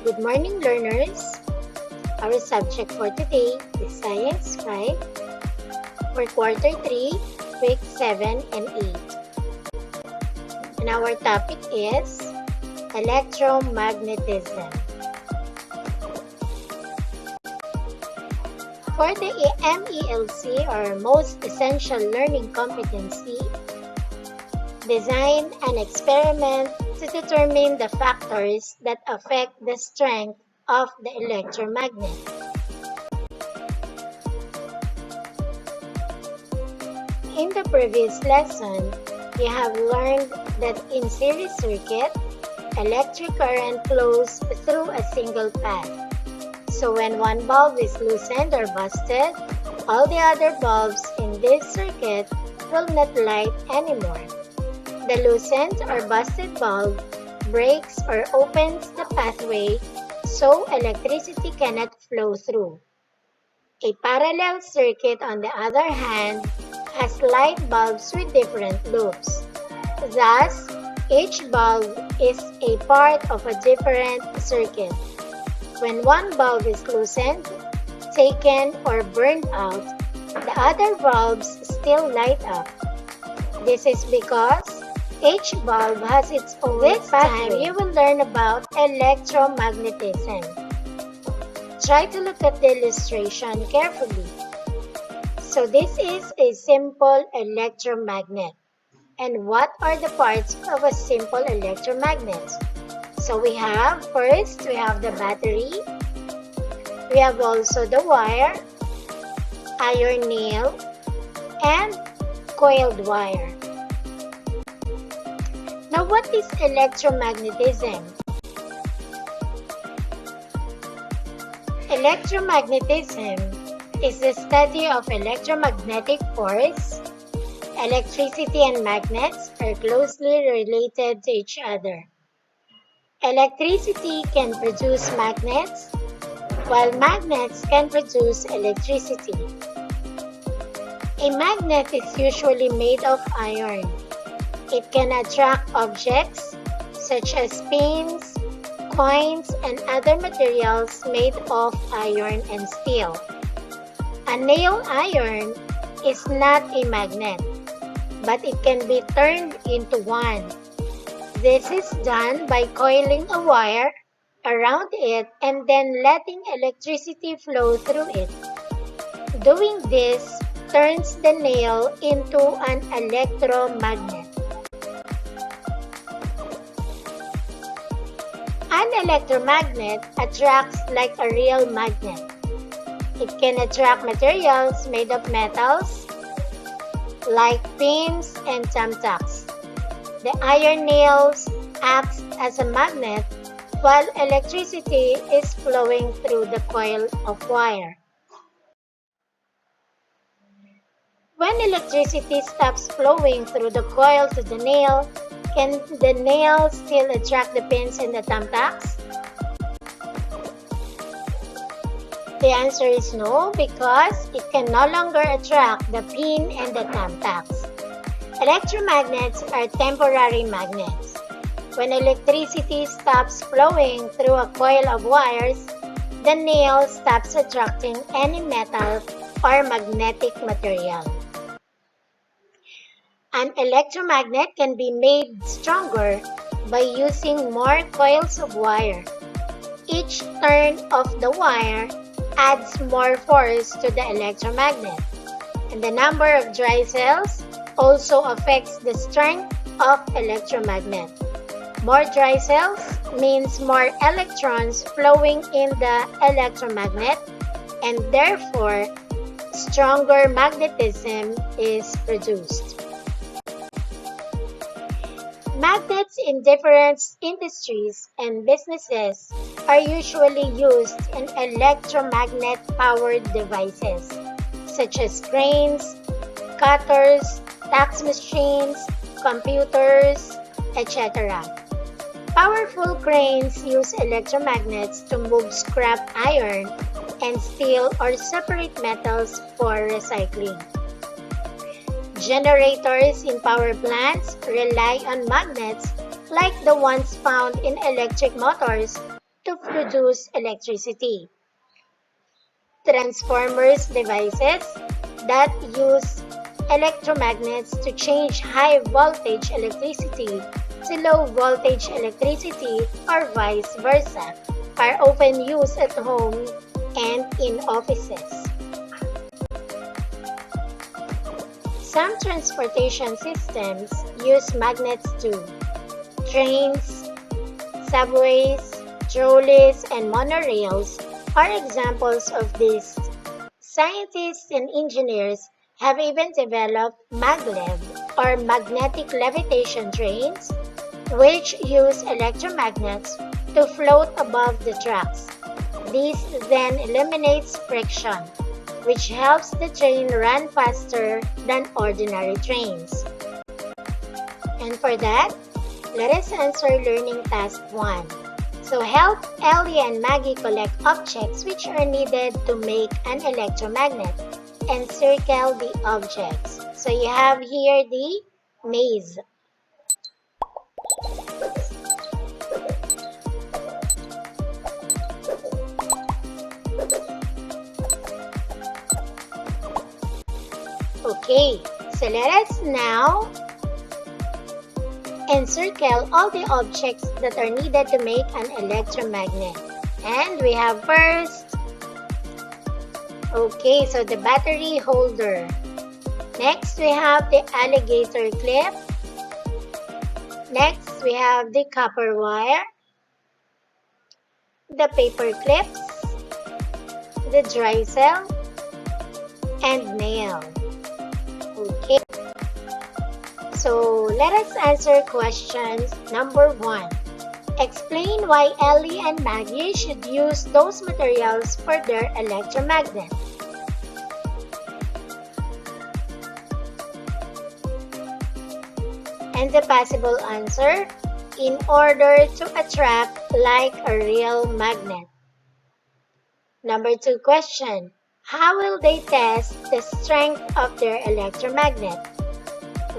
Good morning, learners. Our subject for today is Science 5 for Quarter 3, Week 7 and 8. And our topic is Electromagnetism. For the MELC, or Most Essential Learning Competency, design an experiment to determine the factors that affect the strength of the electromagnet. In the previous lesson, you have learned that in series circuit, electric current flows through a single path. So when one bulb is loosened or busted, all the other bulbs in this circuit will not light anymore. The loosened or busted bulb breaks or opens the pathway so electricity cannot flow through. A parallel circuit, on the other hand, has light bulbs with different loops. Thus, each bulb is a part of a different circuit. When one bulb is loosened, taken, or burned out, the other bulbs still light up. This is because each bulb has its own pathway. This time, you will learn about electromagnetism. Try to look at the illustration carefully. So this is a simple electromagnet. And what are the parts of a simple electromagnet? So we have the battery. We have also the wire, iron nail, and coiled wire. Now, what is electromagnetism? Electromagnetism is the study of electromagnetic force. Electricity and magnets are closely related to each other. Electricity can produce magnets, while magnets can produce electricity. A magnet is usually made of iron. It can attract objects such as pins, coins, and other materials made of iron and steel. A nail iron is not a magnet, but it can be turned into one. This is done by coiling a wire around it and then letting electricity flow through it. Doing this turns the nail into an electromagnet. An electromagnet attracts like a real magnet. It can attract materials made of metals like pins and thumbtacks. The iron nails act as a magnet while electricity is flowing through the coil of wire. When electricity stops flowing through the coil to the nail, can the nail still attract the pins and the thumbtacks? The answer is no, because it can no longer attract the pin and the thumbtacks. Electromagnets are temporary magnets. When electricity stops flowing through a coil of wires, the nail stops attracting any metal or magnetic material. An electromagnet can be made stronger by using more coils of wire. Each turn of the wire adds more force to the electromagnet, and the number of dry cells also affects the strength of electromagnet. More dry cells means more electrons flowing in the electromagnet, and therefore stronger magnetism is produced. Magnets in different industries and businesses are usually used in electromagnet-powered devices, such as cranes, cutters, fax machines, computers, etc. Powerful cranes use electromagnets to move scrap iron and steel or separate metals for recycling. Generators in power plants rely on magnets like the ones found in electric motors to produce electricity. Transformers devices that use electromagnets to change high voltage electricity to low voltage electricity or vice versa are often used at home and in offices. Some transportation systems use magnets too. Trains, subways, trolleys, and monorails are examples of this. Scientists and engineers have even developed maglev or magnetic levitation trains, which use electromagnets to float above the tracks. This then eliminates friction, which helps the train run faster than ordinary trains. And for that, let us answer learning task 1. So help Elly and Maggie collect objects which are needed to make an electromagnet and circle the objects. So you have here the maze. Okay, so let us now encircle all the objects that are needed to make an electromagnet. And we have first, okay, so the battery holder. Next, we have the alligator clip. Next, we have the copper wire, the paper clips, the dry cell, and nail. Okay. So let us answer questions number 1. Explain why Elly and Maggie should use those materials for their electromagnet. And the possible answer, in order to attract like a real magnet. Number 2 question, how will they test the strength of their electromagnet?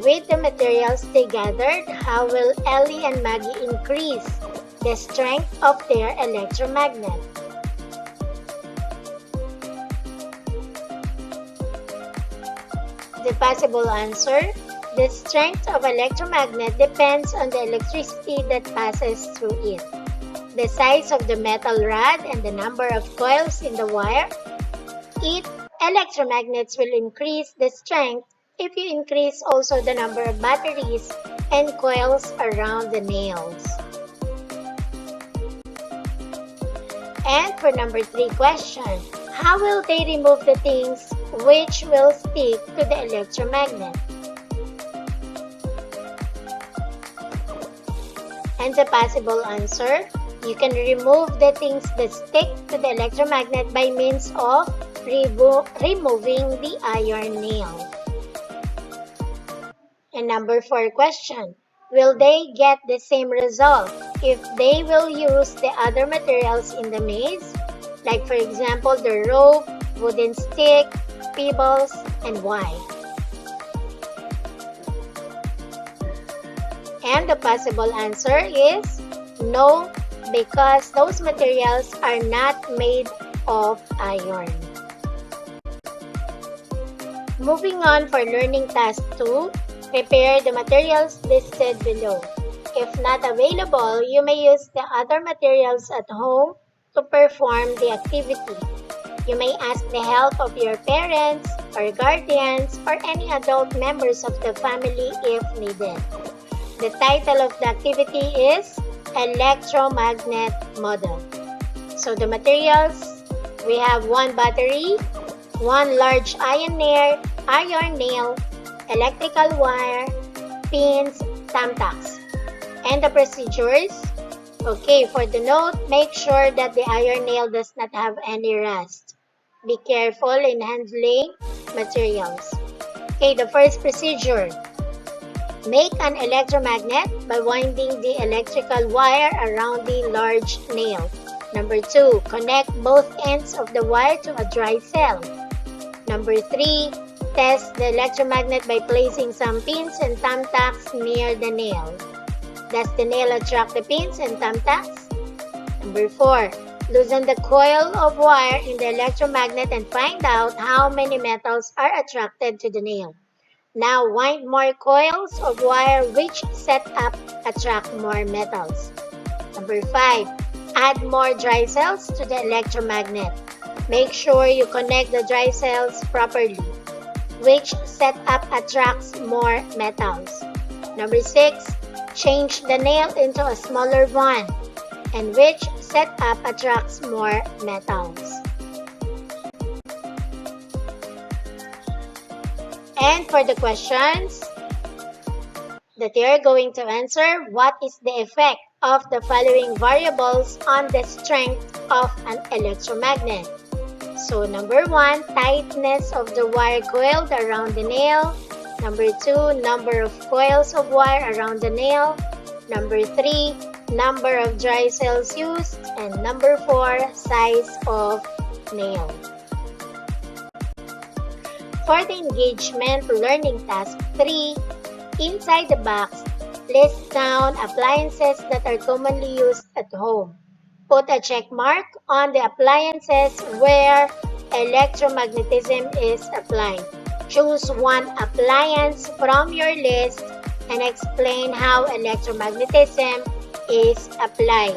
With the materials they gathered, how will Elly and Maggie increase the strength of their electromagnet? The possible answer, the strength of electromagnet depends on the electricity that passes through it, the size of the metal rod, and the number of coils in the wire. Electromagnets will increase the strength if you increase also the number of batteries and coils around the nails. And for number 3 question, how will they remove the things which will stick to the electromagnet? And the possible answer, you can remove the things that stick to the electromagnet by means of removing the iron nail. And number 4 question, will they get the same result if they will use the other materials in the maze? Like for example, the rope, wooden stick, pebbles, and why? And the possible answer is no, because those materials are not made of iron. Moving on for learning task 2, prepare the materials listed below. If not available, you may use the other materials at home to perform the activity. You may ask the help of your parents or guardians or any adult members of the family if needed. The title of the activity is Electromagnet Model. So the materials, we have 1 battery, 1 large iron nail, electrical wire, pins, thumbtacks. And the procedures, okay, for the note, make sure that the iron nail does not have any rust. Be careful in handling materials. Okay, the first procedure, make an electromagnet by winding the electrical wire around the large nail. Number 2, connect both ends of the wire to a dry cell. Number 3, test the electromagnet by placing some pins and thumbtacks near the nail. Does the nail attract the pins and thumbtacks? Number 4, loosen the coil of wire in the electromagnet and find out how many metals are attracted to the nail. Now wind more coils of wire which set up attract more metals. Number 5, add more dry cells to the electromagnet. Make sure you connect the dry cells properly, which setup attracts more metals. Number 6, change the nail into a smaller one, and which setup attracts more metals. And for the questions that you are going to answer, what is the effect of the following variables on the strength of an electromagnet? So number 1, tightness of the wire coiled around the nail. Number 2, number of coils of wire around the nail. Number 3, number of dry cells used. And number 4, size of nail. For the engagement learning task 3, inside the box, list down appliances that are commonly used at home. Put a check mark on the appliances where electromagnetism is applied. Choose one appliance from your list and explain how electromagnetism is applied.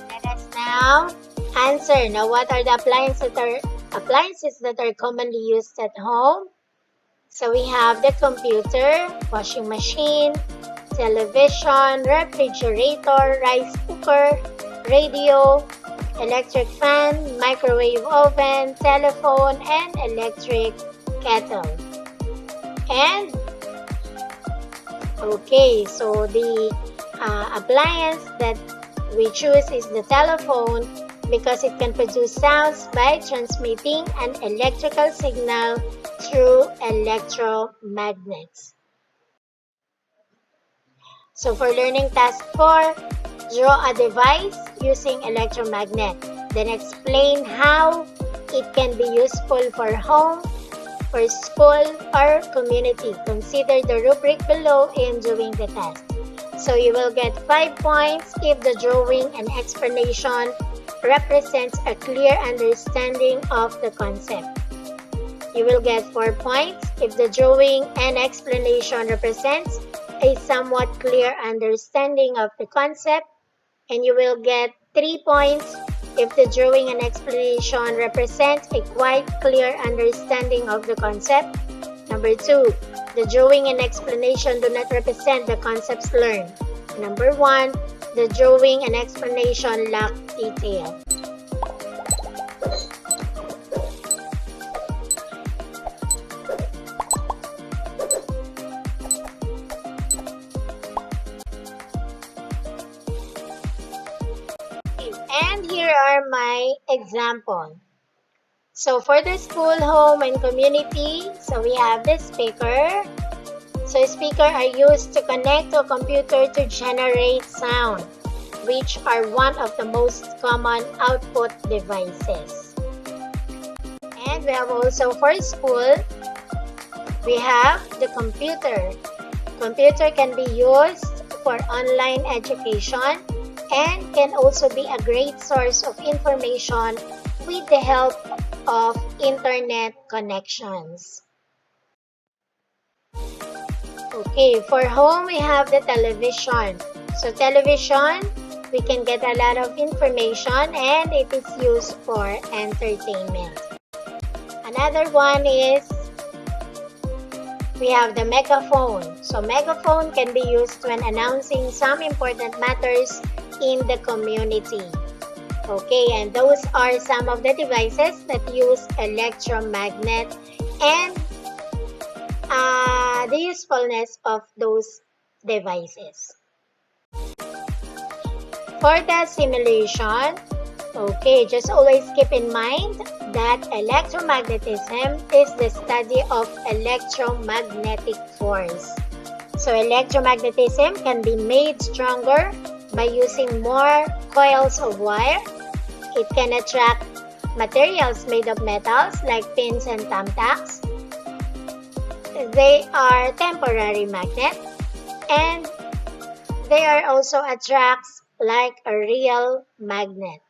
Let us now answer. Now, what are the appliances that are commonly used at home? So we have the computer, washing machine, television, refrigerator, rice cooker, radio, electric fan, microwave oven, telephone, and electric kettle. And okay, so the appliance that we choose is the telephone because it can produce sounds by transmitting an electrical signal through electromagnets. So for learning task 4, draw a device using electromagnet. Then explain how it can be useful for home, for school, or community. Consider the rubric below in doing the task. So you will get 5 points if the drawing and explanation represents a clear understanding of the concept. You will get 4 points if the drawing and explanation represents a somewhat clear understanding of the concept, and you will get 3 points if the drawing and explanation represents a quite clear understanding of the concept. Number 2, the drawing and explanation do not represent the concepts learned. Number 1, the drawing and explanation lack detail. And here are my example. So for the school, home, and community, so we have the speaker. So speaker are used to connect to a computer to generate sound, which are one of the most common output devices. And we have also for school, we have the computer. Computer can be used for online education and can also be a great source of information with the help of internet connections. Okay, for home, we have the television. So television, we can get a lot of information and it is used for entertainment. Another one is we have the megaphone. So megaphone can be used when announcing some important matters in the community. Okay, and those are some of the devices that use electromagnet and the usefulness of those devices. For the simulation, okay, just always keep in mind that electromagnetism is the study of electromagnetic force. So electromagnetism can be made stronger by using more coils of wire, it can attract materials made of metals like pins and thumbtacks. They are temporary magnet, and they are also attracts like a real magnet.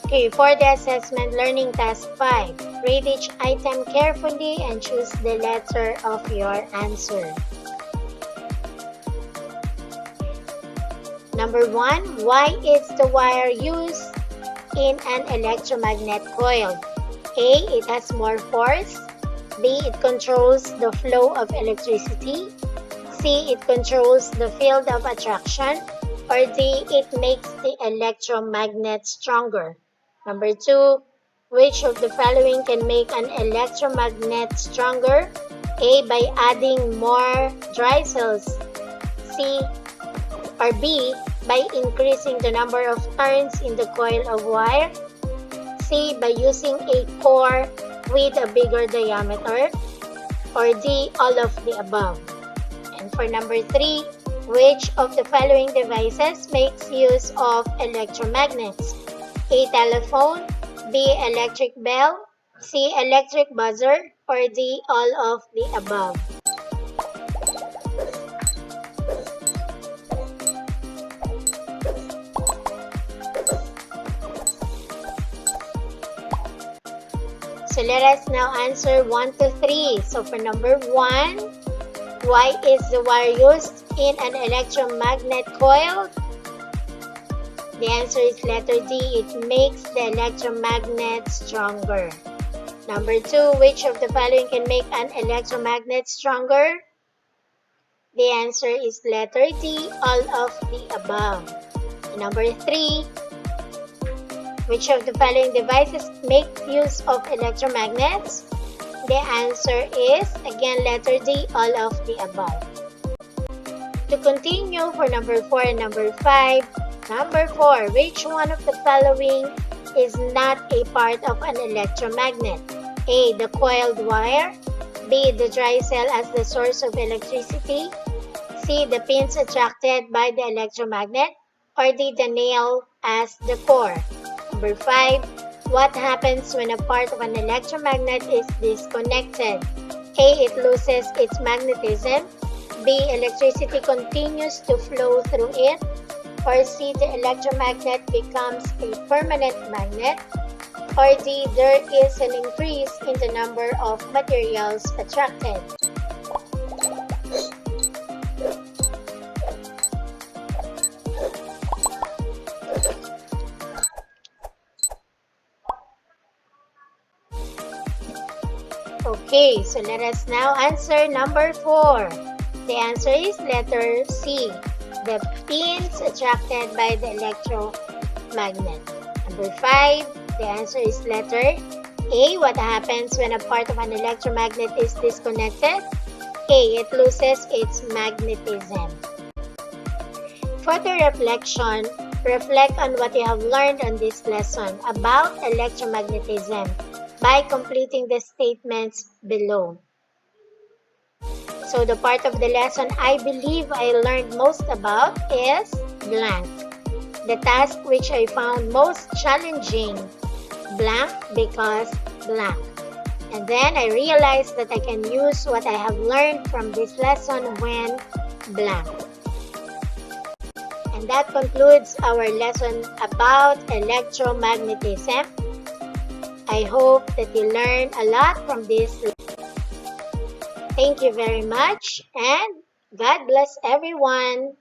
Okay, for the assessment learning task 5, read each item carefully and choose the letter of your answer. Number 1, why is the wire used in an electromagnet coil? A, it has more force. B, it controls the flow of electricity. C, it controls the field of attraction. Or D, it makes the electromagnet stronger. Number 2, which of the following can make an electromagnet stronger? A, by adding more dry cells. C or B, by increasing the number of turns in the coil of wire. C, by using a core with a bigger diameter. Or D, all of the above. And for number 3, which of the following devices makes use of electromagnets? A, telephone. B, electric bell. C, electric buzzer. Or D, all of the above. So let us now answer 1 to 3. So for number 1, why is the wire used in an electromagnet coil? The answer is letter D. It makes the electromagnet stronger. Number 2, which of the following can make an electromagnet stronger? The answer is letter D, all of the above. Number 3, which of the following devices make use of electromagnets? The answer is, again, letter D, all of the above. To continue for number 4 and number 5, number 4, which one of the following is not a part of an electromagnet? A, the coiled wire. B, the dry cell as the source of electricity. C, the pins attracted by the electromagnet. Or D, the nail as the core. Number 5, what happens when a part of an electromagnet is disconnected? A, it loses its magnetism. B, electricity continues to flow through it. Or C, the electromagnet becomes a permanent magnet. Or D, there is an increase in the number of materials attracted. Okay, so let us now answer number 4. The answer is letter C, the pins attracted by the electromagnet. Number 5, the answer is letter A. What happens when a part of an electromagnet is disconnected? A, it loses its magnetism. Further reflection, reflect on what you have learned on this lesson about electromagnetism by completing the statements below. So the part of the lesson I believe I learned most about is blank. The task which I found most challenging, blank, because blank. And then I realized that I can use what I have learned from this lesson when blank. And that concludes our lesson about electromagnetism. I hope that you learned a lot from this lesson. Thank you very much, and God bless everyone.